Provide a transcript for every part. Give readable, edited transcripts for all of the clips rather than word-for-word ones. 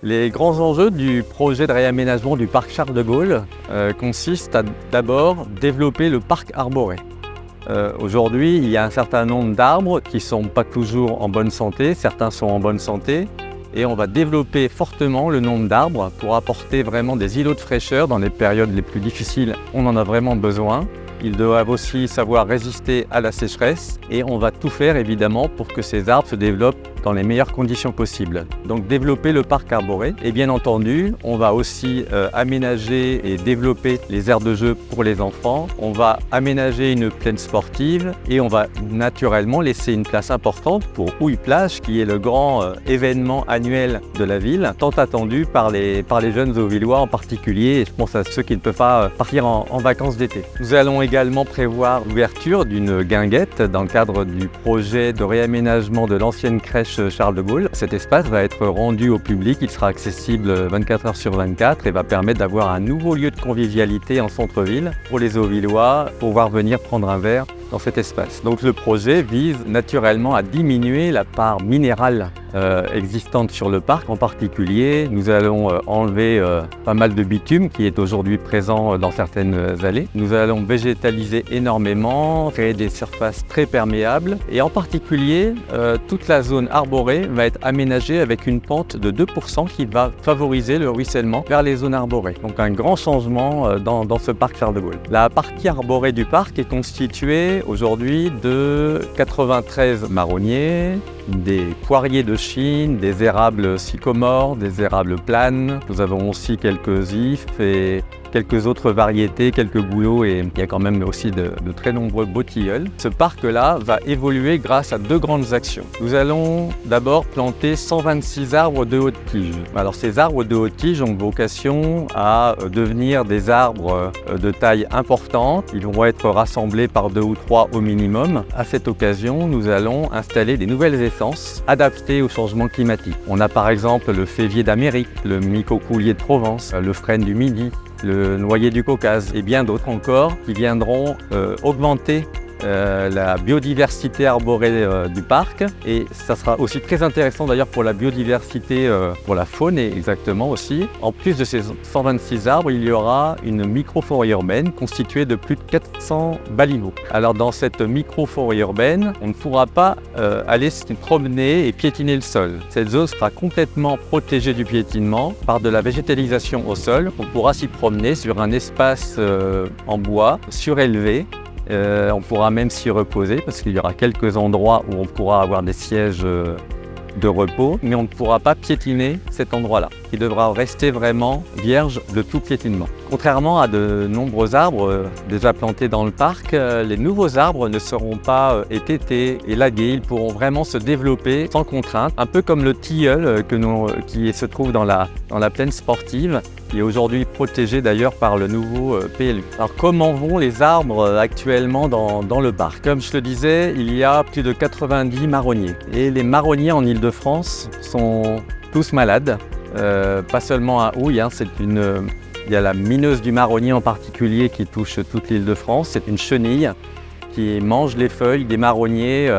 Les grands enjeux du projet de réaménagement du parc Charles de Gaulle consistent à d'abord développer le parc arboré. Aujourd'hui, il y a un certain nombre d'arbres qui ne sont pas toujours en bonne santé, certains sont en bonne santé, et on va développer fortement le nombre d'arbres pour apporter vraiment des îlots de fraîcheur dans les périodes les plus difficiles. On en a vraiment besoin. Ils doivent aussi savoir résister à la sécheresse et on va tout faire évidemment pour que ces arbres se développent dans les meilleures conditions possibles. Donc développer le parc arboré et bien entendu on va aussi aménager et développer les aires de jeu pour les enfants. On va aménager une plaine sportive et on va naturellement laisser une place importante pour Houille Plage qui est le grand événement annuel de la ville, tant attendu par les jeunes Auvillois en particulier et je pense à ceux qui ne peuvent pas partir en vacances d'été. Nous allons également prévoir l'ouverture d'une guinguette dans le cadre du projet de réaménagement de l'ancienne crèche Charles de Gaulle. Cet espace va être rendu au public, il sera accessible 24 heures sur 24 et va permettre d'avoir un nouveau lieu de convivialité en centre-ville pour les Auvillois, pour pouvoir venir prendre un verre dans cet espace. Donc le projet vise naturellement à diminuer la part minérale existante sur le parc. En particulier, nous allons enlever pas mal de bitume qui est aujourd'hui présent dans certaines allées. Nous allons végétaliser énormément, créer des surfaces très perméables et en particulier, toute la zone arborée va être aménagée avec une pente de 2% qui va favoriser le ruissellement vers les zones arborées. Donc un grand changement dans ce parc Charles de Gaulle. La partie arborée du parc est constituée aujourd'hui de 93 marronniers, des poiriers de Chine, des érables sycomores, des érables planes. Nous avons aussi quelques ifs et quelques autres variétés, quelques bouleaux et il y a quand même aussi de très nombreux beaux tilleuls. Ce parc-là va évoluer grâce à deux grandes actions. Nous allons d'abord planter 126 arbres de haute tige. Alors ces arbres de haute tige ont vocation à devenir des arbres de taille importante. Ils vont être rassemblés par 2 ou 3 au minimum. À cette occasion, nous allons installer des nouvelles essences adaptées au changement climatique. On a par exemple le févier d'Amérique, le micocoulier de Provence, le frêne du Midi, le noyer du Caucase et bien d'autres encore qui viendront augmenter la biodiversité arborée du parc et ça sera aussi très intéressant d'ailleurs pour la biodiversité, pour la faune et exactement aussi. En plus de ces 126 arbres, il y aura une micro-forêt urbaine constituée de plus de 400 baliveaux. Alors dans cette micro-forêt urbaine, on ne pourra pas aller se promener et piétiner le sol. Cette zone sera complètement protégée du piétinement par de la végétalisation au sol. On pourra s'y promener sur un espace en bois surélevé. On pourra même s'y reposer parce qu'il y aura quelques endroits où on pourra avoir des sièges de repos, mais on ne pourra pas piétiner cet endroit-là. Il devra rester vraiment vierge de tout piétinement. Contrairement à de nombreux arbres déjà plantés dans le parc, les nouveaux arbres ne seront pas étêtés et lagués. Ils pourront vraiment se développer sans contrainte, un peu comme le tilleul qui se trouve dans la plaine sportive, qui est aujourd'hui protégé d'ailleurs par le nouveau PLU. Alors comment vont les arbres actuellement dans le parc? Comme je le disais, il y a plus de 90 marronniers. Et les marronniers en Île-de-France sont tous malades, pas seulement à Houille, il y a la mineuse du marronnier en particulier qui touche toute l'Île-de-France. C'est une chenille qui mange les feuilles des marronniers.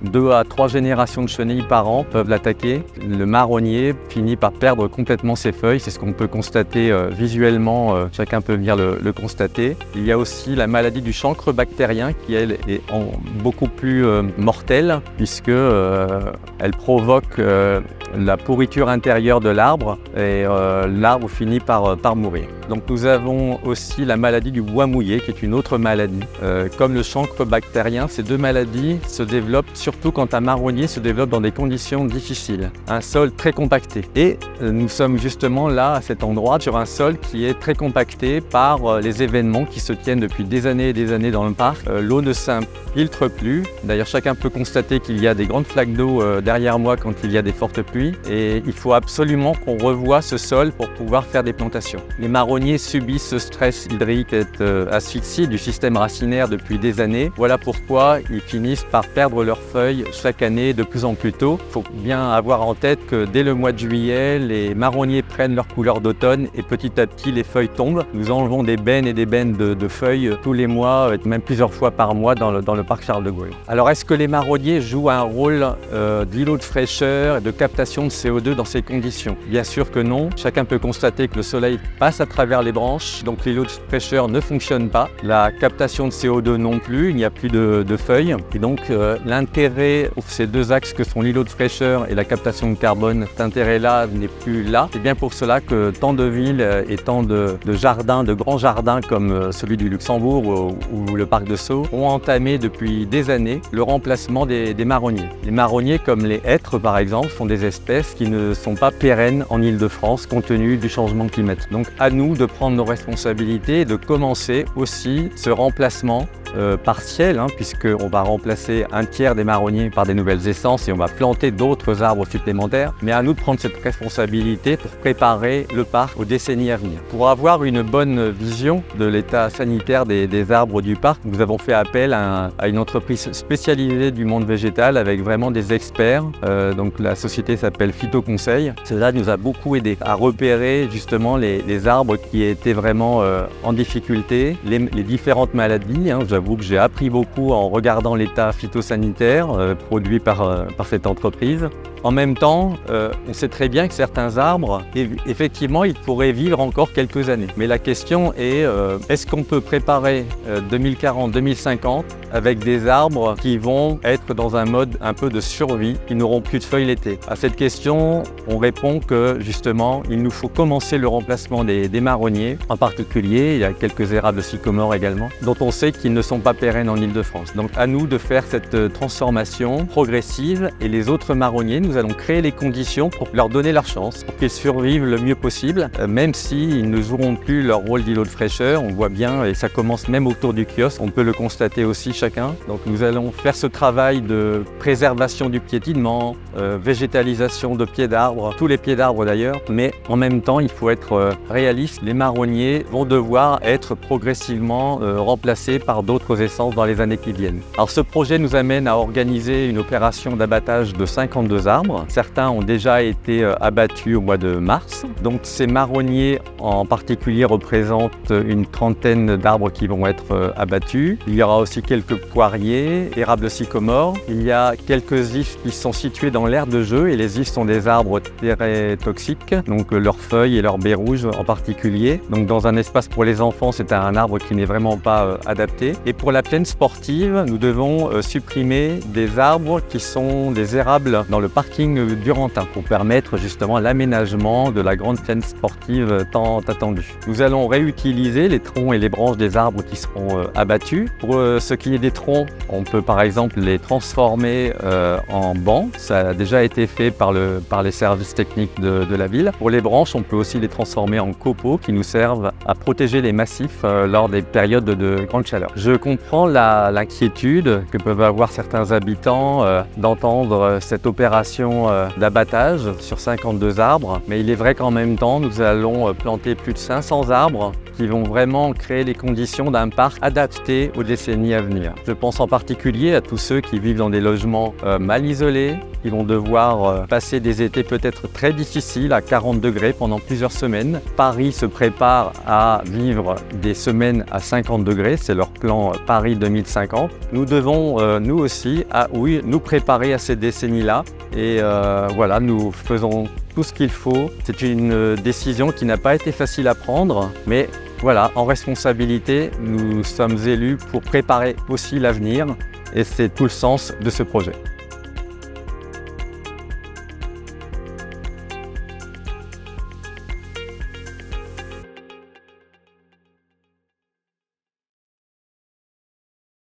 2 à 3 générations de chenilles par an peuvent l'attaquer. Le marronnier finit par perdre complètement ses feuilles, c'est ce qu'on peut constater visuellement, chacun peut venir le constater. Il y a aussi la maladie du chancre bactérien qui elle est beaucoup plus mortelle puisque elle provoque la pourriture intérieure de l'arbre et l'arbre finit par mourir. Donc nous avons aussi la maladie du bois mouillé qui est une autre maladie. Comme le chancre bactérien, ces deux maladies se développent surtout quand un marronnier se développe dans des conditions difficiles, un sol très compacté. Et nous sommes justement là, à cet endroit, sur un sol qui est très compacté par les événements qui se tiennent depuis des années et des années dans le parc. L'eau ne s'infiltre plus. D'ailleurs, chacun peut constater qu'il y a des grandes flaques d'eau derrière moi quand il y a des fortes pluies. Et il faut absolument qu'on revoie ce sol pour pouvoir faire des plantations. Les marronniers marronniers subissent ce stress hydrique, cette asphyxie du système racinaire depuis des années. Voilà pourquoi ils finissent par perdre leurs feuilles chaque année de plus en plus tôt. Il faut bien avoir en tête que dès le mois de juillet, les marronniers prennent leur couleur d'automne et petit à petit les feuilles tombent. Nous enlevons des bennes et des bennes de feuilles tous les mois, même plusieurs fois par mois dans le parc Charles de Gaulle. Alors est-ce que les marronniers jouent un rôle d'îlot de fraîcheur et de captation de CO2 dans ces conditions? Bien sûr que non. Chacun peut constater que le soleil passe à travers les branches, donc l'îlot de fraîcheur ne fonctionne pas. La captation de CO2 non plus, il n'y a plus de feuilles. Et donc l'intérêt pour ces deux axes que sont l'îlot de fraîcheur et la captation de carbone, cet intérêt-là n'est plus là. C'est bien pour cela que tant de villes et tant de jardins, de grands jardins comme celui du Luxembourg ou le parc de Sceaux ont entamé depuis des années le remplacement des marronniers. Les marronniers comme les hêtres par exemple sont des espèces qui ne sont pas pérennes en Île-de-France compte tenu du changement climatique. Donc à nous de prendre nos responsabilités et de commencer aussi ce remplacement partiel, puisqu'on va remplacer un tiers des marronniers par des nouvelles essences et on va planter d'autres arbres supplémentaires. Mais à nous de prendre cette responsabilité pour préparer le parc aux décennies à venir. Pour avoir une bonne vision de l'état sanitaire des arbres du parc, nous avons fait appel à une entreprise spécialisée du monde végétal avec vraiment des experts. Donc la société s'appelle Phytoconseil. Cela nous a beaucoup aidé à repérer justement les arbres qui étaient vraiment en difficulté, les différentes maladies. J'avoue que j'ai appris beaucoup en regardant l'état phytosanitaire produit par cette entreprise. En même temps, on sait très bien que certains arbres, effectivement, ils pourraient vivre encore quelques années. Mais la question est, est-ce qu'on peut préparer 2040, 2050 avec des arbres qui vont être dans un mode un peu de survie, qui n'auront plus de feuilles l'été? À cette question, on répond que justement, il nous faut commencer le remplacement des marronniers. En particulier, il y a quelques érables sycomores également, dont on sait qu'ils ne sont pas pérennes en Île-de-France. Donc à nous de faire cette transformation progressive et les autres marronniers, nous allons créer les conditions pour leur donner leur chance, pour qu'ils survivent le mieux possible, même s'ils ne joueront plus leur rôle d'îlot de fraîcheur. On voit bien, et ça commence même autour du kiosque, on peut le constater aussi chacun. Donc nous allons faire ce travail de préservation du piétinement, végétalisation de pieds d'arbres, tous les pieds d'arbres d'ailleurs, mais en même temps il faut être réaliste, les marronniers vont devoir être progressivement remplacés par d'autres essences dans les années qui viennent. Alors ce projet nous amène à organiser une opération d'abattage de 52 arbres. Certains ont déjà été abattus au mois de mars. Donc ces marronniers en particulier représentent une trentaine d'arbres qui vont être abattus. Il y aura aussi quelques poiriers, érables sycomores. Il y a quelques ifs qui sont situés dans l'aire de jeu et les ifs sont des arbres très toxiques, donc leurs feuilles et leurs baies rouges en particulier. Donc dans un espace pour les enfants, c'est un arbre qui n'est vraiment pas adapté. Et pour la plaine sportive, nous devons supprimer des arbres qui sont des érables dans le parking Durantin pour permettre justement l'aménagement de la grande plaine sportive tant attendue. Nous allons réutiliser les troncs et les branches des arbres qui seront abattus. Pour ce qui est des troncs, on peut par exemple les transformer en bancs. Ça a déjà été fait par les services techniques de la ville. Pour les branches, on peut aussi les transformer en copeaux qui nous servent à protéger les massifs lors des périodes de grande chaleur. Je comprends l'inquiétude que peuvent avoir certains habitants d'entendre cette opération d'abattage sur 52 arbres, mais il est vrai qu'en même temps, nous allons planter plus de 500 arbres qui vont vraiment créer les conditions d'un parc adapté aux décennies à venir. Je pense en particulier à tous ceux qui vivent dans des logements mal isolés, qui vont devoir passer des étés peut-être très difficiles à 40 degrés pendant plusieurs semaines. Paris se prépare à vivre des semaines à 50 degrés, c'est leur plan Paris 2050. Nous devons, nous aussi, nous préparer à ces décennies-là. Et voilà, nous faisons tout ce qu'il faut. C'est une décision qui n'a pas été facile à prendre, mais voilà, en responsabilité, nous sommes élus pour préparer aussi l'avenir et c'est tout le sens de ce projet.